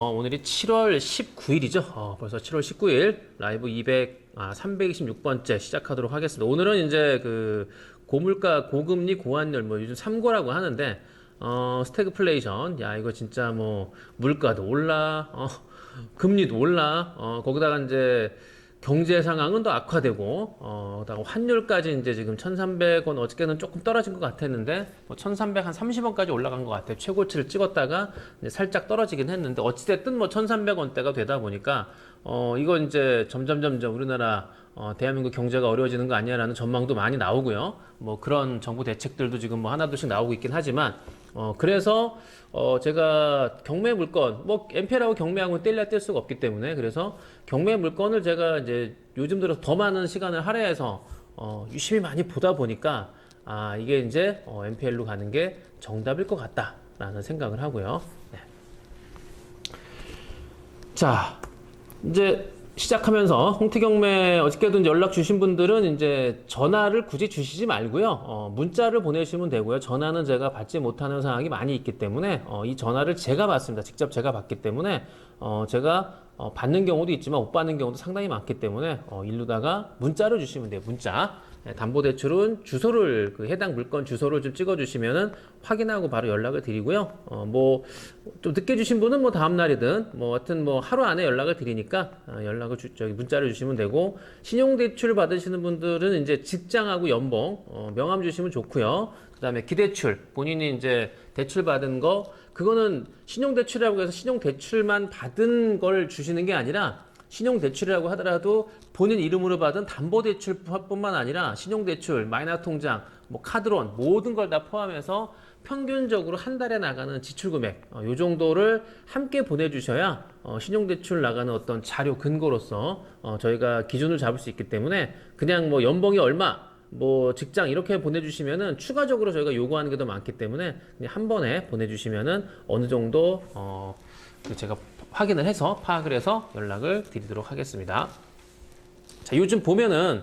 오늘이 7월 19일이죠. 벌써 7월 19일 라이브 326번째 시작하도록 하겠습니다. 오늘은 이제 그 고물가, 고금리, 고환율 뭐 요즘 3고라고 하는데 스태그플레이션. 야, 이거 진짜 뭐 물가도 올라, 금리도 올라, 거기다가 이제 경제 상황은 더 악화되고, 그다음 환율까지 이제 지금 1,300원 어저께는 조금 떨어진 것 같았는데, 뭐 1,300 한 30원까지 올라간 것 같아요. 최고치를 찍었다가 이제 살짝 떨어지긴 했는데, 어찌됐든 뭐 1,300원대가 되다 보니까, 이거 이제 점점 우리나라, 대한민국 경제가 어려워지는 거 아니야라는 전망도 많이 나오고요. 뭐 그런 정부 대책들도 지금 뭐 하나둘씩 나오고 있긴 하지만, 그래서 제가 경매 물건, 뭐 MPL하고 경매하고 뗄래야 뗄 수가 없기 때문에, 그래서 경매 물건을 제가 이제 요즘 들어 더 많은 시간을 할애해서 유심히 많이 보다 보니까, 이게 이제 MPL로 가는 게 정답일 것 같다라는 생각을 하고요. 네. 자, 이제 시작하면서 홍티경매 어저께도 이제 연락 주신 분들은 이제 전화를 굳이 주시지 말고요. 문자를 보내시면 되고요. 전화는 제가 받지 못하는 상황이 많이 있기 때문에 이 전화를 제가 받습니다. 직접 제가 받기 때문에 제가 받는 경우도 있지만 못 받는 경우도 상당히 많기 때문에 일루다가 문자를 주시면 돼요. 문자. 담보대출은 주소를 해당 물건 주소를 좀 찍어주시면은 확인하고 바로 연락을 드리고요. 뭐 좀 늦게 주신 분은 뭐 다음 날이든 뭐 하여튼 뭐 하루 안에 연락을 드리니까 연락을 저기 문자를 주시면 되고, 신용대출 받으시는 분들은 이제 직장하고 연봉 명함 주시면 좋고요. 그다음에 기대출, 본인이 이제 대출 받은 거, 그거는 신용대출이라고 해서 신용대출만 받은 걸 주시는 게 아니라, 신용대출이라고 하더라도 본인 이름으로 받은 담보대출뿐만 아니라 신용대출, 마이너통장, 뭐 카드론 모든 걸 다 포함해서 평균적으로 한 달에 나가는 지출금액 요 정도를 함께 보내주셔야 신용대출 나가는 어떤 자료 근거로서 저희가 기준을 잡을 수 있기 때문에, 그냥 뭐 연봉이 얼마, 뭐 직장 이렇게 보내주시면은 추가적으로 저희가 요구하는 게 더 많기 때문에 그냥 한 번에 보내주시면은 어느 정도 제가 확인을 해서 파악을 해서 연락을 드리도록 하겠습니다. 자, 요즘 보면은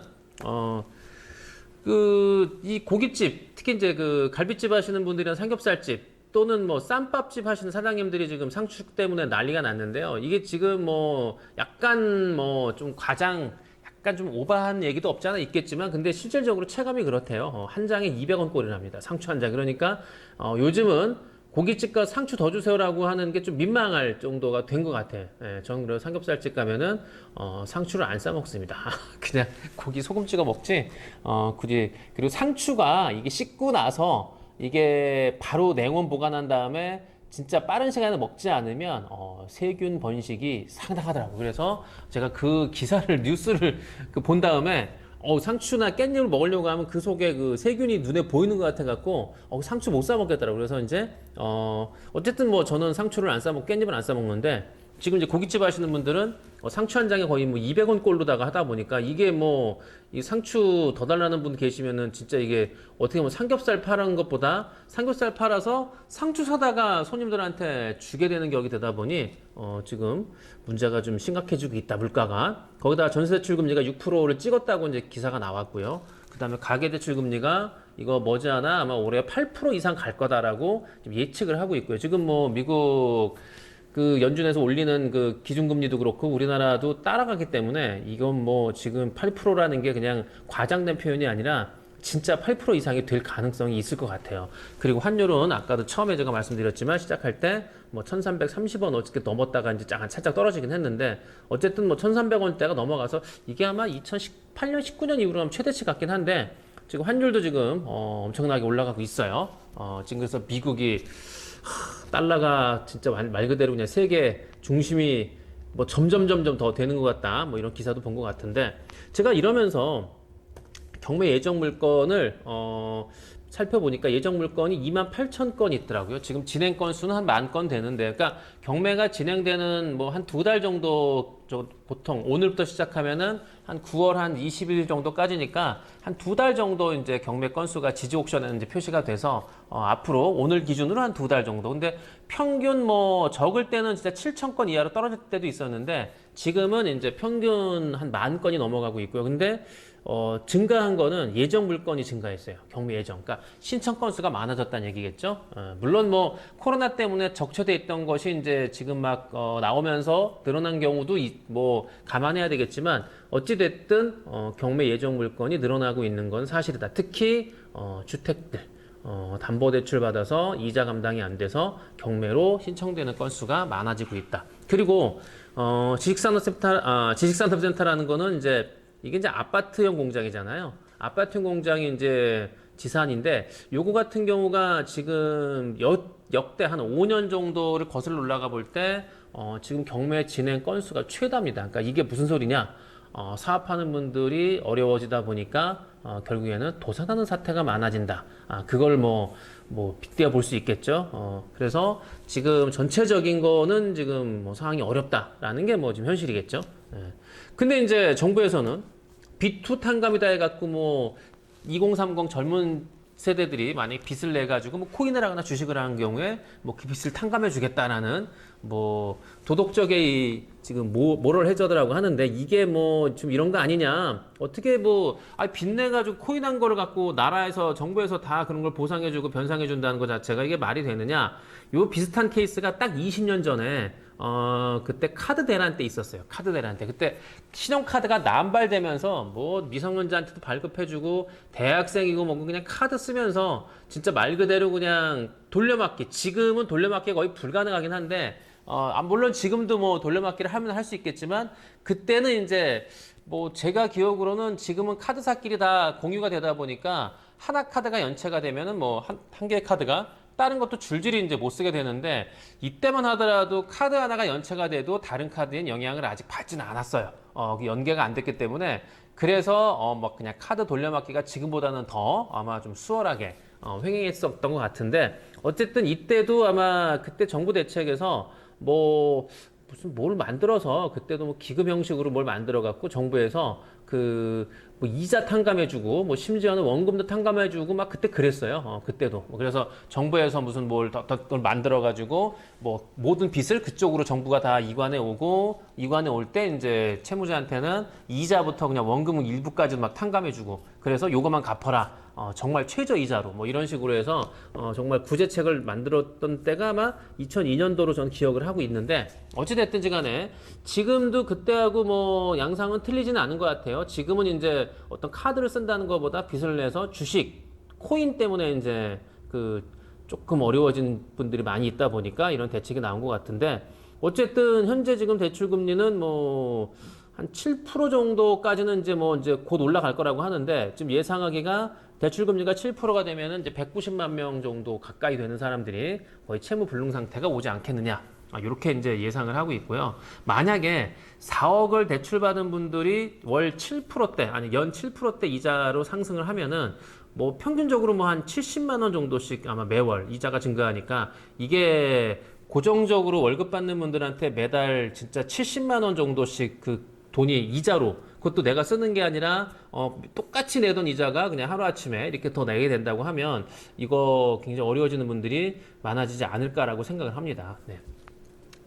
이 고깃집, 특히 이제 그 갈비집 하시는 분들이나 삼겹살집 또는 뭐 쌈밥집 하시는 사장님들이 지금 상추 때문에 난리가 났는데요. 이게 지금 뭐 약간 뭐 좀 약간 좀 오버한 얘기도 없지 않아 있겠지만, 근데 실질적으로 체감이 그렇대요. 한 장에 200원 꼴이랍니다. 상추 한 장. 그러니까 요즘은 고깃집가 상추 더 주세요라고 하는 게 좀 민망할 정도가 된 것 같아. 예, 전 그래서 삼겹살집 가면은 상추를 안 싸 먹습니다. 그냥 고기 소금 찍어 먹지. 굳이. 그리고 상추가 이게 씻고 나서 이게 바로 냉온 보관한 다음에 진짜 빠른 시간에 먹지 않으면 세균 번식이 상당하더라고요. 그래서 제가 그 기사를 뉴스를 본 다음에 상추나 깻잎을 먹으려고 하면 그 속에 그 세균이 눈에 보이는 것 같아 갖고 상추 못 사 먹겠더라고요. 그래서 이제 어쨌든 뭐 저는 상추를 안 싸 먹고 깻잎은 안 싸 먹는데, 지금 이제 고깃집 하시는 분들은 상추 한 장에 거의 뭐 200원 꼴로다가 하다 보니까, 이게 뭐 이 상추 더 달라는 분 계시면은 진짜 이게 어떻게 보면 삼겹살 파는 것보다 삼겹살 팔아서 상추 사다가 손님들한테 주게 되는 격이 되다 보니 지금 문제가 좀 심각해지고 있다, 물가가. 거기다가 전세대출 금리가 6%를 찍었다고 이제 기사가 나왔고요. 그 다음에 가계대출 금리가 이거 머지않아 아마 올해 8% 이상 갈 거다라고 좀 예측을 하고 있고요. 지금 뭐 미국 그 연준에서 올리는 그 기준금리도 그렇고 우리나라도 따라가기 때문에, 이건 뭐 지금 8%라는 게 그냥 과장된 표현이 아니라 진짜 8% 이상이 될 가능성이 있을 것 같아요. 그리고 환율은 아까도 처음에 제가 말씀드렸지만 시작할 때 뭐 1330원 어저께 넘었다가 이제 살짝 떨어지긴 했는데, 어쨌든 뭐 1300원대가 넘어가서 이게 아마 2018년 19년 이후로 하면 최대치 같긴 한데, 지금 환율도 지금 엄청나게 올라가고 있어요. 지금 그래서 미국이 달러가 진짜 말 그대로 그냥 세계 중심이 뭐 점점 더 되는 것 같다, 뭐 이런 기사도 본 것 같은데, 제가 이러면서 경매 예정 물건을 살펴보니까 예정 물건이 28,000건 있더라고요. 지금 진행 건수는 한 10,000건 되는데, 그러니까 경매가 진행되는 뭐 한 2달 정도, 보통 오늘부터 시작하면은 한 9월 한 20일 정도까지니까 한 2달 정도 이제 경매 건수가 지지 옥션에 이제 표시가 돼서 앞으로 오늘 기준으로 한 2달 정도. 근데 평균 뭐 적을 때는 진짜 7,000건 이하로 떨어질 때도 있었는데, 지금은 이제 평균 한 10,000건이 넘어가고 있고요. 근데 증가한 거는 예정 물건이 증가했어요. 경매 예정. 그러니까 신청 건수가 많아졌다는 얘기겠죠. 물론 뭐 코로나 때문에 적체돼 있던 것이 이제 지금 막 나오면서 늘어난 경우도 뭐 감안해야 되겠지만 어찌 됐든 경매 예정 물건이 늘어나고 있는 건 사실이다. 특히 주택들 담보대출 받아서 이자 감당이 안 돼서 경매로 신청되는 건수가 많아지고 있다. 그리고 지식산업센터라는 거는 이게 이제 아파트형 공장이잖아요. 아파트형 공장이 이제 지산인데 요거 같은 경우가 지금 역대 한 5년 정도를 거슬러 올라가 볼 때 지금 경매 진행 건수가 최다입니다. 그러니까 이게 무슨 소리냐? 사업하는 분들이 어려워지다 보니까 결국에는 도산하는 사태가 많아진다. 그걸 뭐 빗대어 볼 수 있겠죠. 그래서 지금 전체적인 거는 지금 뭐 상황이 어렵다라는 게 뭐 지금 현실이겠죠. 예. 근데 이제 정부에서는 B2 탕감이다 해갖고 뭐 2030 젊은 세대들이 만약에 빚을 내가지고 뭐 코인을 하거나 주식을 하는 경우에 뭐 그 빚을 탕감해 주겠다라는 뭐 도덕적의 지금 모럴 해저드라고 하는데 이게 뭐 좀 이런 거 아니냐. 어떻게 뭐 빚 내가지고 코인 한 거를 갖고 나라에서 정부에서 다 그런 걸 보상해주고 변상해준다는 것 자체가 이게 말이 되느냐. 요 비슷한 케이스가 딱 20년 전에 그때 카드 대란 때 있었어요. 카드 대란 때. 그때 신용카드가 남발되면서 뭐 미성년자한테도 발급해주고 대학생이고 뭐 그냥 카드 쓰면서 진짜 말 그대로 그냥 돌려막기. 지금은 돌려막기가 거의 불가능하긴 한데, 물론 지금도 뭐 돌려막기를 하면 할 수 있겠지만, 그때는 이제 뭐 제가 기억으로는 지금은 카드사끼리 다 공유가 되다 보니까 하나 카드가 연체가 되면은 뭐 한 개의 카드가 다른 것도 줄줄이 이제 못 쓰게 되는데 이때만 하더라도 카드 하나가 연체가 돼도 다른 카드엔 영향을 아직 받지는 않았어요. 그 연계가 안 됐기 때문에 그래서 뭐 그냥 카드 돌려막기가 지금보다는 더 아마 좀 수월하게 횡행했었던 것 같은데 어쨌든 이때도 아마 그때 정부 대책에서 뭐 무슨 뭘 만들어서 그때도 뭐 기금 형식으로 뭘 만들어 갖고 정부에서 뭐 이자 탕감해주고 뭐 심지어는 원금도 탕감해주고 막 그때 그랬어요. 그때도 그래서 정부에서 무슨 뭘 더 만들어 가지고 뭐 모든 빚을 그쪽으로 정부가 다 이관해 오고 이관해 올 때 이제 채무자한테는 이자부터 그냥 원금 일부까지 막 탕감해주고 그래서 요거만 갚아라. 정말 최저 이자로 뭐 이런 식으로 해서 정말 구제책을 만들었던 때가 아마 2002년도로 저는 기억을 하고 있는데 어찌됐든지 간에 지금도 그때하고 뭐 양상은 틀리지는 않은 것 같아요. 지금은 이제 어떤 카드를 쓴다는 것보다 빚을 내서 주식, 코인 때문에 이제 조금 어려워진 분들이 많이 있다 보니까 이런 대책이 나온 것 같은데 어쨌든 현재 지금 대출 금리는 뭐 한 7% 정도까지는 이제 곧 올라갈 거라고 하는데 지금 예상하기가 대출 금리가 7%가 되면은 이제 190만 명 정도 가까이 되는 사람들이 거의 채무 불능 상태가 오지 않겠느냐. 이렇게 이제 예상을 하고 있고요. 만약에 4억을 대출받은 분들이 월 7%대, 아니 연 7%대 이자로 상승을 하면은 뭐 평균적으로 뭐 한 70만 원 정도씩 아마 매월 이자가 증가하니까 이게 고정적으로 월급 받는 분들한테 매달 진짜 70만 원 정도씩 돈이 이자로 그것도 내가 쓰는 게 아니라 똑같이 내던 이자가 그냥 하루아침에 이렇게 더 내게 된다고 하면 이거 굉장히 어려워지는 분들이 많아지지 않을까라고 생각을 합니다. 네.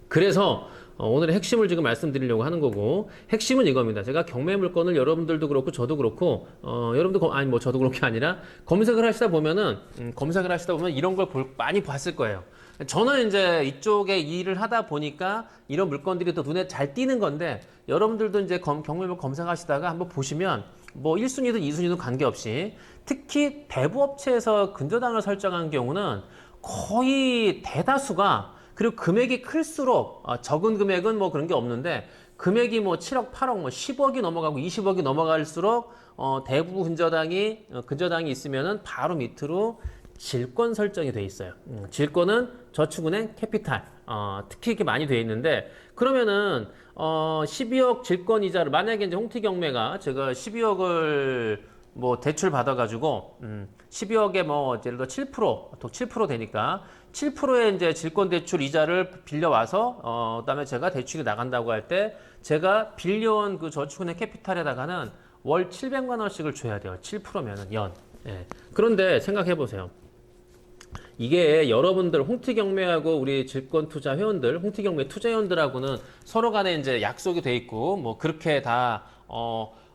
그래서 오늘의 핵심을 지금 말씀드리려고 하는 거고 핵심은 이겁니다. 제가 경매 물건을 여러분들도 그렇고 저도 그렇고 여러분도 아니 뭐 저도 그런 게 아니라 검색을 하시다 보면 이런 걸 많이 봤을 거예요. 저는 이제 이쪽에 일을 하다 보니까 이런 물건들이 더 눈에 잘 띄는 건데 여러분들도 이제 경매물 검색하시다가 한번 보시면 뭐 1순위든 2순위든 관계없이 특히 대부업체에서 근저당을 설정한 경우는 거의 대다수가 그리고 금액이 클수록 적은 금액은 뭐 그런 게 없는데 금액이 뭐 7억, 8억, 뭐 10억이 넘어가고 20억이 넘어갈수록 대부분 근저당이 있으면은 바로 밑으로 질권 설정이 돼 있어요. 질권은 저축은행 캐피탈 특히 이렇게 많이 돼 있는데 그러면은 12억 질권 이자를 만약에 이제 홍티경매가 제가 12억을 뭐 대출 받아가지고 12억에 뭐 예를 들어 7% 되니까 7%의 이제 질권 대출 이자를 빌려와서 그다음에 제가 대출이 나간다고 할 때 제가 빌려온 그 저축은행 캐피탈에다가는 월 700만 원씩을 줘야 돼요. 7%면은 연. 예. 그런데 생각해 보세요. 이게 여러분들 홍티경매하고 우리 질권투자 회원들, 홍티경매 투자 회원들하고는 서로 간에 이제 약속이 돼 있고 뭐 그렇게 다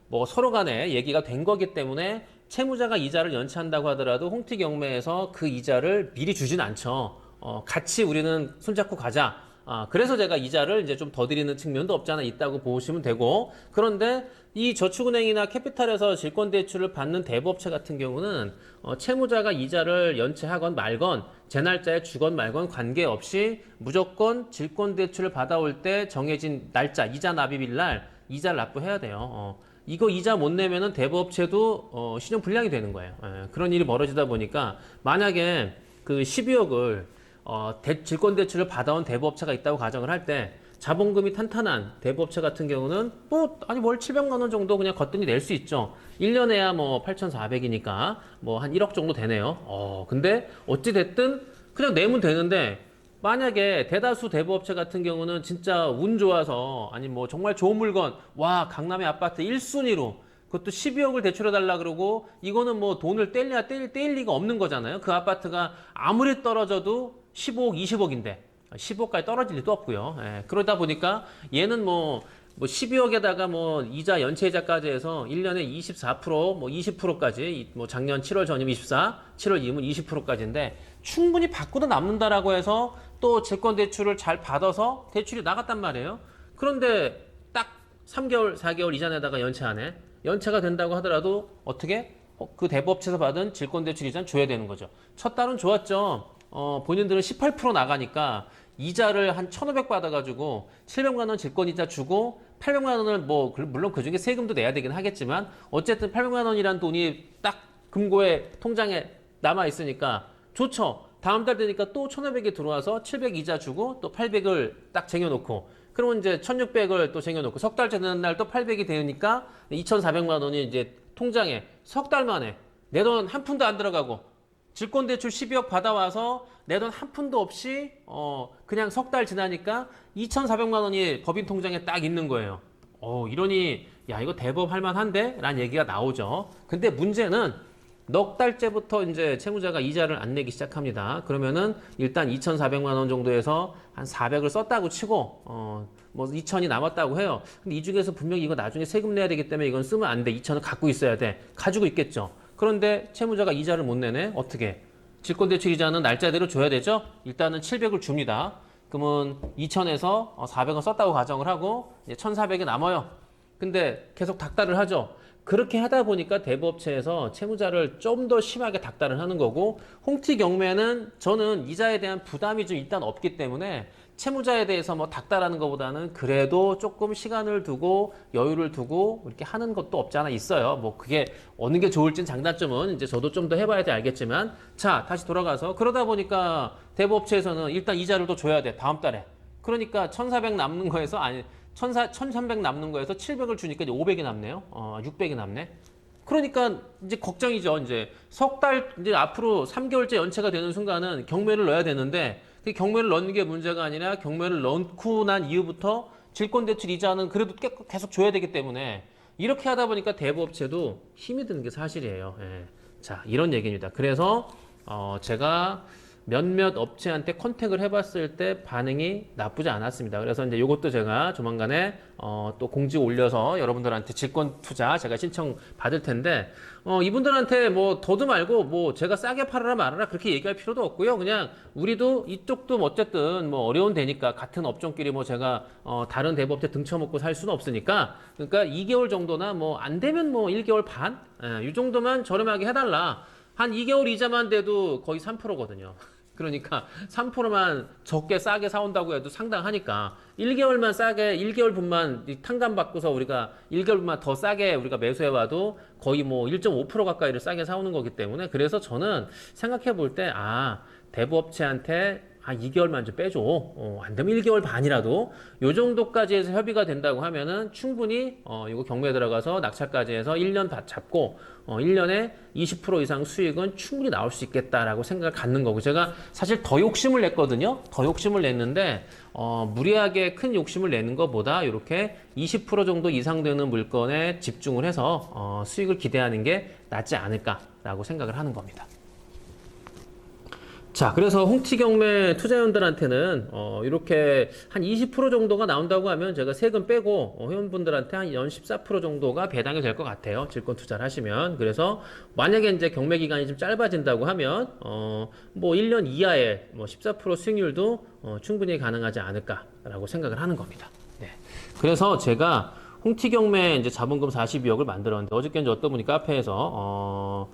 뭐 서로 간에 얘기가 된 거기 때문에 채무자가 이자를 연체한다고 하더라도 홍티 경매에서 그 이자를 미리 주진 않죠. 같이 우리는 손잡고 가자. 그래서 제가 이자를 이제 좀 더 드리는 측면도 없지 않아 있다고 보시면 되고, 그런데 이 저축은행이나 캐피탈에서 질권대출을 받는 대부업체 같은 경우는 채무자가 이자를 연체하건 말건 제 날짜에 주건 말건 관계없이 무조건 질권대출을 받아올 때 정해진 날짜, 이자 납입일 날 이자를 납부해야 돼요. 이거 이자 못 내면은 대부업체도 신용 불량이 되는 거예요. 그런 일이 벌어지다 보니까 만약에 그 12억을 질권대출을 받아온 대부업체가 있다고 가정을 할 때 자본금이 탄탄한 대부업체 같은 경우는 뭐 아니 월 700만 원 정도 그냥 거뜬히 낼 수 있죠. 1년에야 뭐 8,400이니까 뭐 한 1억 정도 되네요. 근데 어찌 됐든 그냥 내면 되는데 만약에 대다수 대부업체 같은 경우는 진짜 운 좋아서 아니 뭐 정말 좋은 물건 강남의 아파트 1순위로 그것도 12억을 대출해달라 그러고 이거는 뭐 돈을 떼일 리가 없는 거잖아요. 그 아파트가 아무리 떨어져도 15억, 20억인데 15억까지 떨어질 리도 없고요. 그러다 보니까 얘는 뭐 12억에다가 뭐 이자 연체이자까지 해서 1년에 24%, 뭐 20%까지 뭐 작년 7월 전이면 24, 7월 이후면 20%까지인데 충분히 받고도 남는다라고 해서 또 채권대출을 잘 받아서 대출이 나갔단 말이에요. 그런데 딱 3개월, 4개월 이자 내다가 연체하네. 연체가 된다고 하더라도 어떻게? 그 대부업체에서 받은 질권대출 이자는 줘야 되는 거죠. 첫 달은 좋았죠. 본인들은 18% 나가니까 이자를 한 1,500 받아가지고 700만 원 질권이자 주고 800만 원을 뭐 물론 그중에 세금도 내야 되긴 하겠지만 어쨌든 800만 원이란 돈이 딱 금고에 통장에 남아 있으니까 좋죠. 다음 달 되니까 또 1,500이 들어와서 700 이자 주고 또 800을 딱 쟁여놓고 그러면 이제 1,600을 또 쟁여놓고 석 달째 되는 날 또 800이 되니까 2,400만 원이 이제 통장에 석 달 만에 내 돈 한 푼도 안 들어가고 질권대출 12억 받아와서 내 돈 한 푼도 없이 그냥 석 달 지나니까 2,400만 원이 법인 통장에 딱 있는 거예요. 이러니 야 이거 대법 할 만한데? 라는 얘기가 나오죠. 근데 문제는 넉 달째부터 이제 채무자가 이자를 안 내기 시작합니다. 그러면은 일단 2,400만 원 정도에서 한 400을 썼다고 치고 뭐 2,000이 남았다고 해요. 근데 이 중에서 분명히 이거 나중에 세금 내야 되기 때문에 이건 쓰면 안 돼. 2,000을 갖고 있어야 돼. 가지고 있겠죠. 그런데 채무자가 이자를 못 내네. 어떻게? 질권대출 이자는 날짜대로 줘야 되죠. 일단은 700을 줍니다. 그러면 2,000에서 400은 썼다고 가정을 하고 이제 1,400이 남아요. 근데 계속 닥달을 하죠. 그렇게 하다 보니까 대부업체에서 채무자를 좀 더 심하게 닥달을 하는 거고 홍티 경매는 저는 이자에 대한 부담이 좀 일단 없기 때문에 채무자에 대해서 뭐 닥달하는 것보다는 그래도 조금 시간을 두고 여유를 두고 이렇게 하는 것도 없지 않아 있어요. 뭐 그게 어느 게 좋을진 장단점은 이제 저도 좀 더 해봐야 돼 알겠지만 자 다시 돌아가서 그러다 보니까 대부업체에서는 일단 이자를 또 줘야 돼 다음 달에. 그러니까 1,400 남는 거에서 1,300 남는 거에서 700을 주니까 이제 500이 남네요. 600이 남네. 그러니까 이제 걱정이죠. 이제 석 달 이제 앞으로 3개월째 연체가 되는 순간은 경매를 넣어야 되는데 그 경매를 넣는 게 문제가 아니라 경매를 넣고 난 이후부터 질권대출 이자는 그래도 계속 줘야 되기 때문에 이렇게 하다 보니까 대부업체도 힘이 드는 게 사실이에요. 자, 이런 얘기입니다. 그래서 제가 몇몇 업체한테 컨택을 해봤을 때 반응이 나쁘지 않았습니다. 그래서 이제 이것도 제가 조만간에 또 공지 올려서 여러분들한테 질권 투자 제가 신청 받을 텐데 이분들한테 뭐 더도 말고 뭐 제가 싸게 팔아라 말아라 그렇게 얘기할 필요도 없고요. 그냥 우리도 이쪽도 어쨌든 뭐 어려운 데니까 같은 업종끼리 뭐 제가 다른 대부업체 등쳐먹고 살 수는 없으니까 그러니까 2개월 정도나 뭐 안 되면 뭐 1개월 반? 이 정도만 저렴하게 해달라. 한 2개월 이자만 돼도 거의 3%거든요. 그러니까 3%만 적게 싸게 사온다고 해도 상당하니까 1개월만 싸게 1개월 분만 탕감 받고서 우리가 1개월 분만 더 싸게 우리가 매수해와도 거의 뭐 1.5% 가까이를 싸게 사오는 거기 때문에 그래서 저는 생각해 볼 때 대부업체한테 2개월만 좀 빼줘. 안 되면 1개월 반이라도 요 정도까지 해서 협의가 된다고 하면은 충분히 이거 경매에 들어가서 낙찰까지 해서 1년 잡고 1년에 20% 이상 수익은 충분히 나올 수 있겠다라고 생각을 갖는 거고 제가 사실 더 욕심을 냈거든요. 더 욕심을 냈는데 무리하게 큰 욕심을 내는 것보다 이렇게 20% 정도 이상 되는 물건에 집중을 해서 수익을 기대하는 게 낫지 않을까라고 생각을 하는 겁니다. 자, 그래서 홍티경매 투자원들한테는 이렇게 한 20% 정도가 나온다고 하면 제가 세금 빼고 회원분들한테 한 연 14% 정도가 배당이 될 것 같아요. 질권 투자를 하시면. 그래서 만약에 이제 경매 기간이 좀 짧아진다고 하면 뭐 1년 이하의 뭐 14% 수익률도 충분히 가능하지 않을까라고 생각을 하는 겁니다. 네. 그래서 제가 홍티경매 이제 자본금 42억을 만들었는데 어저께 이제 어떤 분이 카페에서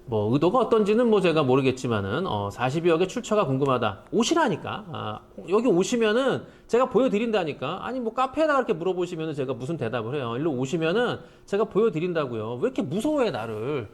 뭐 의도가 어떤지는 뭐 제가 모르겠지만은 42억의 출처가 궁금하다. 오시라니까. 여기 오시면은 제가 보여드린다니까. 아니 뭐 카페에다 그렇게 물어보시면은 제가 무슨 대답을 해요. 일로 오시면은 제가 보여드린다고요. 왜 이렇게 무서워해 나를?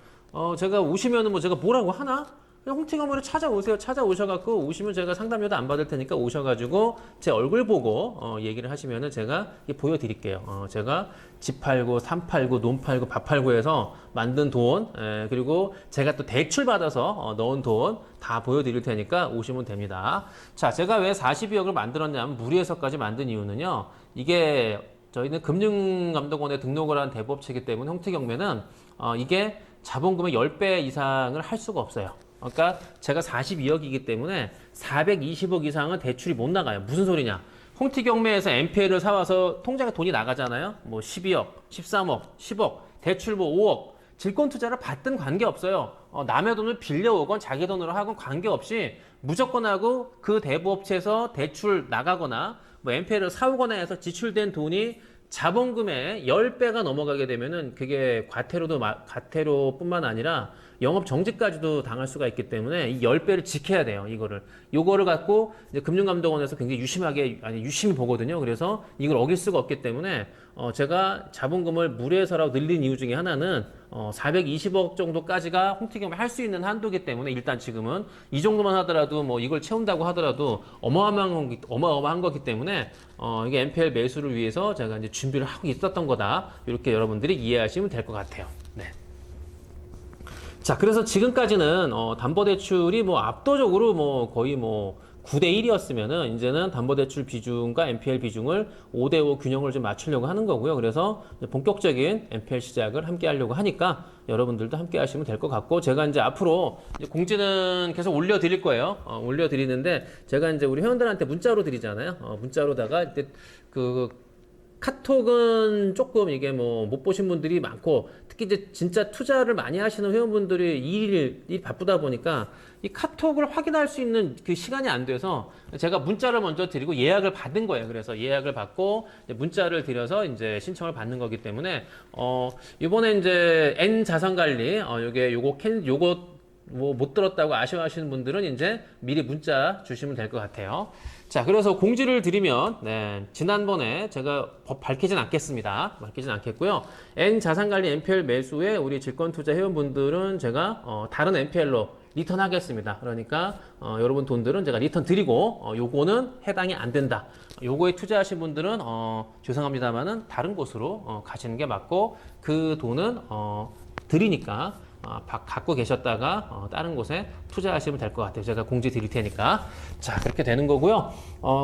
제가 오시면은 뭐 제가 뭐라고 하나? 그냥 홍티경매를 찾아오세요. 찾아오셔갖고 오시면 제가 상담료도 안 받을 테니까 오셔가지고 제 얼굴 보고 얘기를 하시면은 제가 보여드릴게요. 제가 집 팔고 산 팔고 논 팔고 밥 팔고 해서 만든 돈 그리고 제가 또 대출 받아서 넣은 돈 다 보여드릴 테니까 오시면 됩니다. 자, 제가 왜 42억을 만들었냐면 무리해서까지 만든 이유는요. 이게 저희는 금융감독원에 등록을 한 대부업체이기 때문에 홍티경매는 이게 자본금의 10배 이상을 할 수가 없어요. 그러니까 제가 42억이기 때문에 420억 이상은 대출이 못 나가요. 무슨 소리냐? 홍티경매에서 NPL을 사와서 통장에 돈이 나가잖아요. 뭐 12억, 13억, 10억, 대출 뭐 5억. 질권 투자를 받든 관계없어요. 남의 돈을 빌려오건 자기 돈으로 하건 관계없이 무조건 하고 그 대부업체에서 대출 나가거나 뭐 NPL을 사오거나 해서 지출된 돈이 자본금의 10배가 넘어가게 되면은 그게 과태료뿐만 아니라 영업 정지까지도 당할 수가 있기 때문에 이 10배를 지켜야 돼요. 요거를 갖고 이제 금융감독원에서 굉장히 유심히 보거든요. 그래서 이걸 어길 수가 없기 때문에 제가 자본금을 무리해서라도 늘린 이유 중에 하나는 420억 정도까지가 홍티경매 할 수 있는 한도기 때문에 일단 지금은 이 정도만 하더라도 뭐 이걸 채운다고 하더라도 어마어마한 거기 때문에 이게 NPL 매수를 위해서 제가 이제 준비를 하고 있었던 거다. 이렇게 여러분들이 이해하시면 될 것 같아요. 네. 자, 그래서 지금까지는 담보대출이 뭐 압도적으로 뭐 거의 뭐 9대 1이었으면은 이제는 담보대출 비중과 NPL 비중을 5대 5 균형을 좀 맞추려고 하는 거고요. 그래서 본격적인 NPL 시작을 함께 하려고 하니까 여러분들도 함께 하시면 될 것 같고, 제가 이제 앞으로 이제 공지는 계속 올려드릴 거예요. 올려드리는데 제가 이제 우리 회원들한테 문자로 드리잖아요. 문자로다가 이제 카톡은 조금 이게 뭐 못 보신 분들이 많고, 특히 이제 진짜 투자를 많이 하시는 회원분들이 일이 바쁘다 보니까 이 카톡을 확인할 수 있는 그 시간이 안 돼서 제가 문자를 먼저 드리고 예약을 받은 거예요. 그래서 예약을 받고 문자를 드려서 이제 신청을 받는 거기 때문에 이번에 이제 N 자산관리 요거 뭐 못 들었다고 아쉬워하시는 분들은 이제 미리 문자 주시면 될 것 같아요. 자, 그래서 공지를 드리면, 지난번에 제가 밝히진 않겠습니다. 밝히진 않겠고요. N 자산관리 NPL 매수에 우리 질권투자 회원분들은 제가 다른 NPL로 리턴 하겠습니다. 그러니까 여러분 돈들은 제가 리턴 드리고 요거는 해당이 안 된다. 요거에 투자하신 분들은 죄송합니다만은 다른 곳으로 가시는 게 맞고, 그 돈은 드리니까 갖고 계셨다가 다른 곳에 투자하시면 될 것 같아요. 제가 공지 드릴 테니까. 자, 그렇게 되는 거고요.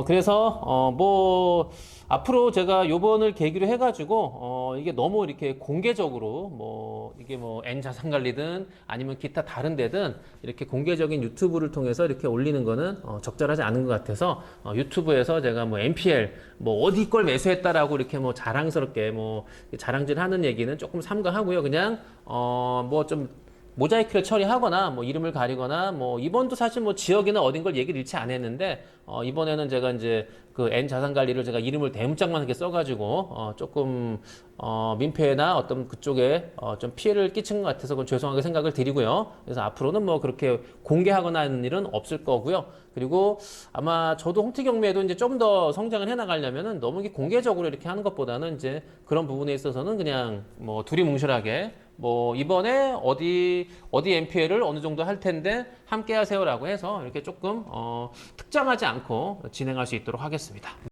그래서 뭐 앞으로 제가 요번을 계기로 해가지고 이게 너무 이렇게 공개적으로 뭐 이게 뭐 N 자산관리든 아니면 기타 다른 데든 이렇게 공개적인 유튜브를 통해서 이렇게 올리는 거는 적절하지 않은 것 같아서 유튜브에서 제가 뭐 NPL 뭐 어디 걸 매수했다라고 이렇게 뭐 자랑스럽게 뭐 자랑질하는 얘기는 조금 삼가하고요. 그냥 뭐 좀 모자이크를 처리하거나 뭐 이름을 가리거나 뭐 이번도 사실 뭐 지역이나 어딘 걸 얘기를 일치 안 했는데 이번에는 제가 이제 그 N 자산관리를 제가 이름을 대문짝만 이렇게 써가지고 조금 민폐나 어떤 그쪽에 좀 피해를 끼친 것 같아서 그건 죄송하게 생각을 드리고요. 그래서 앞으로는 뭐 그렇게 공개하거나 하는 일은 없을 거고요. 그리고 아마 저도 홍티경매에도 이제 좀 더 성장을 해 나가려면은 너무 이게 공개적으로 이렇게 하는 것보다는 이제 그런 부분에 있어서는 그냥 뭐 두리뭉실하게 뭐 이번에 어디 NPL을 어느 정도 할 텐데 함께 하세요라고 해서 이렇게 조금 특정하지 않고 진행할 수 있도록 하겠습니다.